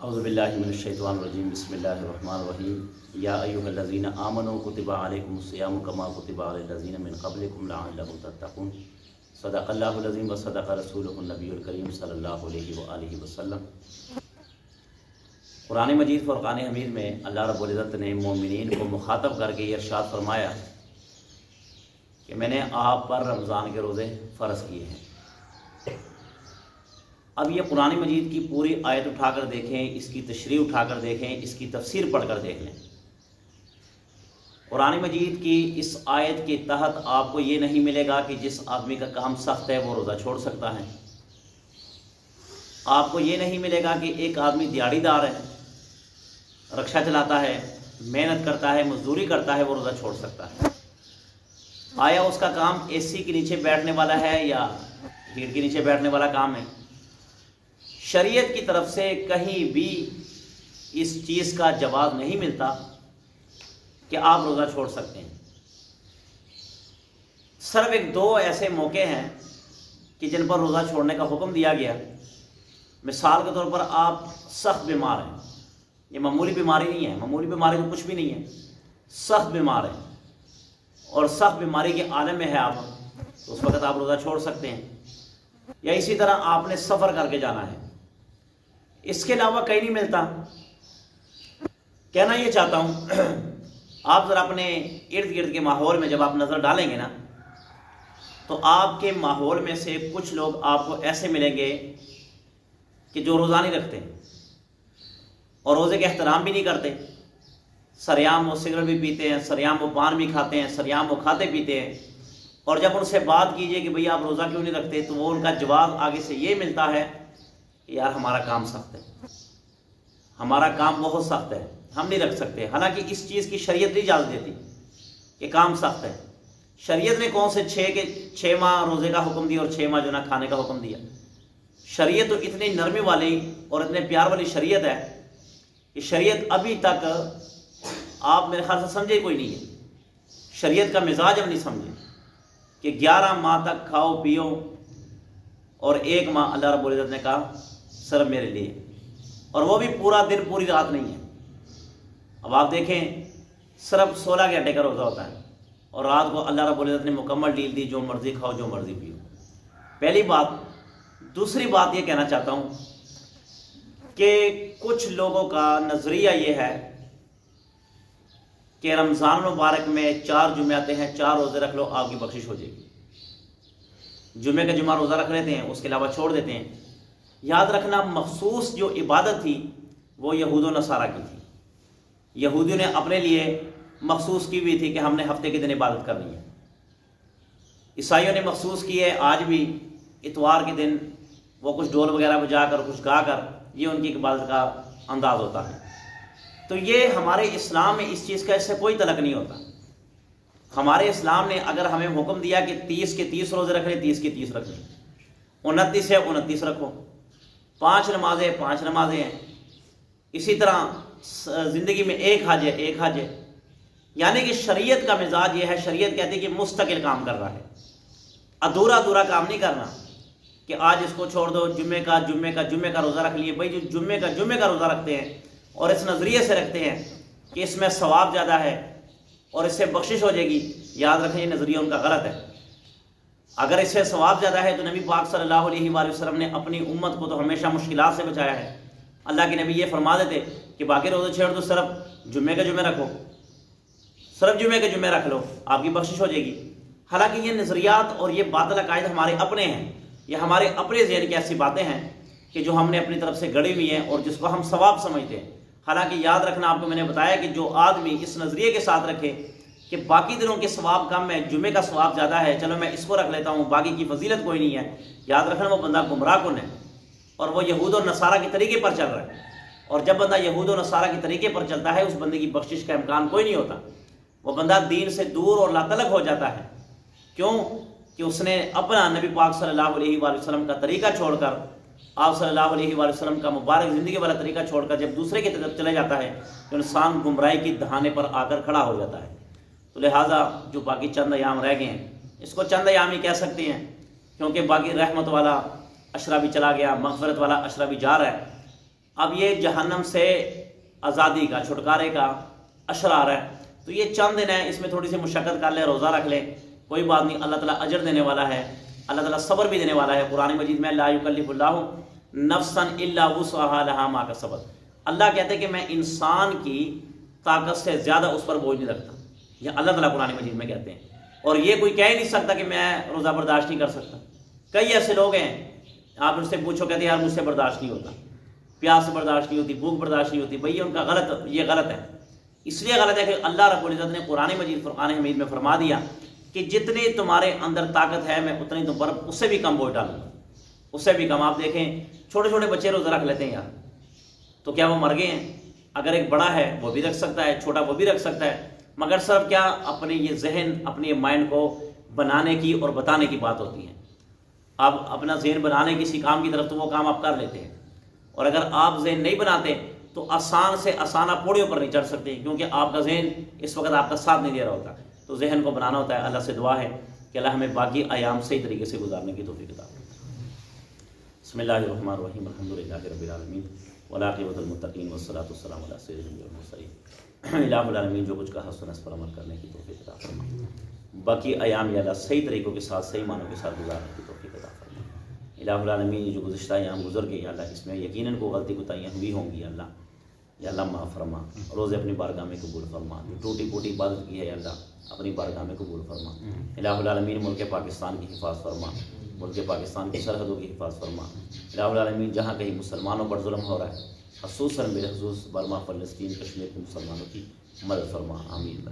اعوذ باللہ من الشیطان الرجیم بسم اللہ الرحمن الرحیم یا ایھا الذین آمنوا کتب علیکم الصیام کما کتب علی الذین من قبلکم لعلکم تتقون صدق اللہ العظیم و صدق رسولہ النبی الکریم صلی اللہ علیہ وآلہ وسلم۔ قرآن مجید فرقان حمید میں اللہ رب العزت نے مومنین کو مخاطب کر کے یہ ارشاد فرمایا کہ میں نے آپ پر رمضان کے روزے فرض کیے ہیں۔ اب یہ قرآن مجید کی پوری آیت اٹھا کر دیکھیں، اس کی تشریح اٹھا کر دیکھیں، اس کی تفسیر پڑھ کر دیکھ لیں۔ قرآن مجید کی اس آیت کے تحت آپ کو یہ نہیں ملے گا کہ جس آدمی کا کام سخت ہے وہ روزہ چھوڑ سکتا ہے۔ آپ کو یہ نہیں ملے گا کہ ایک آدمی دیہڑی دار ہے، رکشہ چلاتا ہے، محنت کرتا ہے، مزدوری کرتا ہے، وہ روزہ چھوڑ سکتا ہے۔ آیا اس کا کام اے سی کے نیچے بیٹھنے والا ہے یا ہیٹ کے نیچے بیٹھنے والا کام ہے؟ شریعت کی طرف سے کہیں بھی اس چیز کا جواز نہیں ملتا کہ آپ روزہ چھوڑ سکتے ہیں۔ صرف ایک دو ایسے موقع ہیں کہ جن پر روزہ چھوڑنے کا حکم دیا گیا۔ مثال کے طور پر آپ سخت بیمار ہیں، یہ معمولی بیماری نہیں ہے، معمولی بیماری تو کچھ بھی نہیں ہے، سخت بیمار ہیں اور سخت بیماری کے عالم میں ہے آپ، تو اس وقت آپ روزہ چھوڑ سکتے ہیں۔ یا اسی طرح آپ نے سفر کر کے جانا ہے، اس کے علاوہ کہیں نہیں ملتا۔ کہنا یہ چاہتا ہوں، آپ ذرا اپنے ارد گرد کے ماحول میں جب آپ نظر ڈالیں گے نا، تو آپ کے ماحول میں سے کچھ لوگ آپ کو ایسے ملیں گے کہ جو روزہ نہیں رکھتے اور روزے کے احترام بھی نہیں کرتے۔ سریعام وہ سگریٹ بھی پیتے ہیں، سریعام وہ پان بھی کھاتے ہیں، سریعام وہ کھاتے پیتے ہیں، اور جب ان سے بات کیجئے کہ بھئی آپ روزہ کیوں نہیں رکھتے، تو وہ ان کا جواب آگے سے یہ ملتا ہے کہ یار ہمارا کام سخت ہے، ہمارا کام بہت سخت ہے، ہم نہیں رکھ سکتے۔ حالانکہ اس چیز کی شریعت نہیں اجازت دیتی کہ کام سخت ہے۔ شریعت نے کون سے 6 ماہ روزے کا حکم دیا اور 6 ماہ جو نہ کھانے کا حکم دیا؟ شریعت تو اتنی نرمی والی اور اتنے پیار والی شریعت ہے کہ شریعت ابھی تک آپ میرے خیال سے سمجھے کوئی نہیں ہے۔ شریعت کا مزاج ہم نہیں سمجھے کہ 11 ماہ تک کھاؤ پیو اور 1 ماہ اللہ رب العزت نے کہا صرف میرے لیے، اور وہ بھی پورا دن پوری رات نہیں ہے۔ اب آپ دیکھیں صرف 16 گھنٹے کا روزہ ہوتا ہے اور رات کو اللہ رب العزت نے مکمل ڈیل دی، جو مرضی کھاؤ جو مرضی پیو۔ پہلی بات۔ دوسری بات یہ کہنا چاہتا ہوں کہ کچھ لوگوں کا نظریہ یہ ہے کہ رمضان مبارک میں 4 جمعے آتے ہیں، 4 روزے رکھ لو آپ کی بخشش ہو جائے گی۔ جمعے کا جمعہ روزہ رکھ لیتے ہیں، اس کے علاوہ چھوڑ دیتے ہیں۔ یاد رکھنا، مخصوص جو عبادت تھی وہ یہود و نصارہ کی تھی۔ یہودیوں نے اپنے لیے مخصوص کی ہوئی تھی کہ ہم نے ہفتے کے دن عبادت کرنی ہے۔ عیسائیوں نے مخصوص کی ہے، آج بھی اتوار کے دن وہ کچھ ڈھول وغیرہ بجا کر کچھ گا کر، یہ ان کی عبادت کا انداز ہوتا ہے۔ تو یہ ہمارے اسلام میں اس چیز کا اس سے کوئی تعلق نہیں ہوتا۔ ہمارے اسلام نے اگر ہمیں حکم دیا کہ 30 کے 30 روزے رکھ لیں، 30 کے 30 رکھ لیں، 29 ہے 29 رکھو، 5 نمازیں 5 نمازیں ہیں۔ اسی طرح زندگی میں ایک حج ہے 1 حج ہے۔ یعنی کہ شریعت کا مزاج یہ ہے، شریعت کہتی ہے کہ مستقل کام کر رہا ہے، ادھورا کام نہیں کرنا کہ آج اس کو چھوڑ دو، جمعے کا روزہ رکھ لیے۔ بھائی جو جمعے کا روزہ رکھتے ہیں اور اس نظریے سے رکھتے ہیں کہ اس میں ثواب زیادہ ہے اور اس سے بخشش ہو جائے گی، یاد رکھیں یہ نظریہ ان کا غلط ہے۔ اگر اس سے ثواب زیادہ ہے تو نبی پاک صلی اللہ علیہ وآلہ وسلم نے اپنی امت کو تو ہمیشہ مشکلات سے بچایا ہے۔ اللہ کے نبی یہ فرما دیتے کہ باقی روزے چھوڑ دو، صرف جمعے کے جمعے رکھو، صرف جمعے کے جمعے رکھ لو، آپ کی بخشش ہو جائے گی۔ حالانکہ یہ نظریات اور یہ باطل عقائد ہمارے اپنے ہیں، یہ ہمارے اپنے ذہن کی ایسی باتیں ہیں کہ جو ہم نے اپنی طرف سے گڑھی ہوئی ہیں اور جس کو ہم ثواب سمجھتے ہیں۔ حالانکہ یاد رکھنا، آپ کو میں نے بتایا کہ جو آدمی اس نظریے کے ساتھ رکھے کہ باقی دنوں کے ثواب کم ہے، جمعے کا ثواب زیادہ ہے، چلو میں اس کو رکھ لیتا ہوں، باقی کی فضیلت کوئی نہیں ہے، یاد رکھنا وہ بندہ گمراہ کن ہے اور وہ یہود اور نصارہ کے طریقے پر چل رہا ہے۔ اور جب بندہ یہود و نصارہ کے طریقے پر چلتا ہے، اس بندے کی بخشش کا امکان کوئی نہیں ہوتا، وہ بندہ دین سے دور اور لاتعلق ہو جاتا ہے۔ کیوں؟ کہ اس نے اپنا نبی پاک صلی اللہ علیہ وآلہ وسلم کا طریقہ چھوڑ کر، آپ صلی اللہ علیہ وآلہ وسلم کا مبارک زندگی والا طریقہ چھوڑ کر جب دوسرے کی طرف چلے جاتا ہے تو انسان گمراہی کی دہانے پر آ کر کھڑا ہو جاتا ہے۔ تو لہٰذا جو باقی چند ایام رہ گئے ہیں، اس کو چند ایام ہی کہہ سکتے ہیں، کیونکہ باقی رحمت والا اشرا بھی چلا گیا، مغفرت والا اشرا بھی جا رہا ہے۔ اب یہ جہنم سے آزادی کا چھٹکارے کا اشر آ رہا ہے، تو یہ چند دن ہے، اس میں تھوڑی سی مشقت کر لے، روزہ رکھ لے، کوئی بات نہیں، اللہ تعالیٰ اجر دینے والا ہے، اللہ تعالیٰ صبر بھی دینے والا ہے۔ قرآن مجید میں لا یکلف اللہ نفسا الا وسعها لها ما کسبت، اللہ کہتے ہیں کہ میں انسان کی طاقت سے زیادہ اس پر بوجھ نہیں رکھتا، یہ اللہ تعالیٰ قرآن مجید میں کہتے ہیں۔ اور یہ کوئی کہہ ہی نہیں سکتا کہ میں روزہ برداشت نہیں کر سکتا۔ کئی ایسے لوگ ہیں، آپ ان سے پوچھو، کہتے ہیں یار مجھ سے برداشت نہیں ہوتا، پیاس برداشت نہیں ہوتی، بھوک برداشت نہیں ہوتی۔ بھئی ان کا یہ غلط ہے، اس لیے غلط ہے کہ اللہ رب العزت نے قرآن مجید فرقان حمید میں فرما دیا کہ جتنی تمہارے اندر طاقت ہے میں اتنی تم پر اس سے بھی کم بوجھ ڈالوں گا، اس سے بھی کم۔ آپ دیکھیں چھوٹے چھوٹے بچے روزہ رکھ لیتے ہیں یار، تو کیا وہ مر گئے ہیں؟ اگر ایک بڑا ہے وہ بھی رکھ سکتا ہے، چھوٹا وہ بھی رکھ سکتا ہے، مگر صرف کیا اپنے یہ ذہن، اپنے یہ مائنڈ کو بنانے کی اور بتانے کی بات ہوتی ہے۔ آپ اپنا ذہن بنانے کسی کام کی طرف تو وہ کام آپ کر لیتے ہیں، اور اگر آپ ذہن نہیں بناتے تو آسان سے آسان آپ پوڑیوں پر نہیں چڑھ سکتے، کیونکہ آپ کا ذہن اس وقت آپ کا ساتھ نہیں دے رہا ہوتا۔ تو ذہن کو بنانا ہوتا ہے۔ اللہ سے دعا ہے کہ اللہ ہمیں باقی ایام صحیح طریقے سے گزارنے کی توفیق عطا فرمائے۔ بسم اللہ الرحمن الرحیم، الحمدللہ رب العالمین والعاقبۃ للمتقین والصلاۃ والسلام علی سید الانبیاء والمرسلین۔ الہ العالمین جو کچھ کہا سنا اس پر عمل کرنے کی توفیق عطا فرمائے، باقی ایام یا اللہ صحیح طریقوں کے ساتھ، صحیح معنوں کے ساتھ گزارنے کی توفیق عطا فرمائے۔ الہ العالمین جو گزشتہ ایام گزر گئے یا اللہ اس میں یقیناً کو غلطی کوتاہیاں ہوئی ہوں گی، یا اللہ معاف فرما، روزے اپنی بارگاہ میں قبول فرما، جو ٹوٹی پوٹی عبادت کی ہے یا اللہ اپنی بارگاہ میں قبول فرما۔ الہ العالمین ملک پاکستان کی حفاظت فرما، ملک پاکستان کی سرحدوں کی حفاظت فرما۔ الہ العالمین جہاں کہیں مسلمانوں پر ظلم ہو رہا ہے، خصوصاً بالخصوص برما، فلسطین، کشمیر کے مسلمانوں کی مدد فرما، آمین۔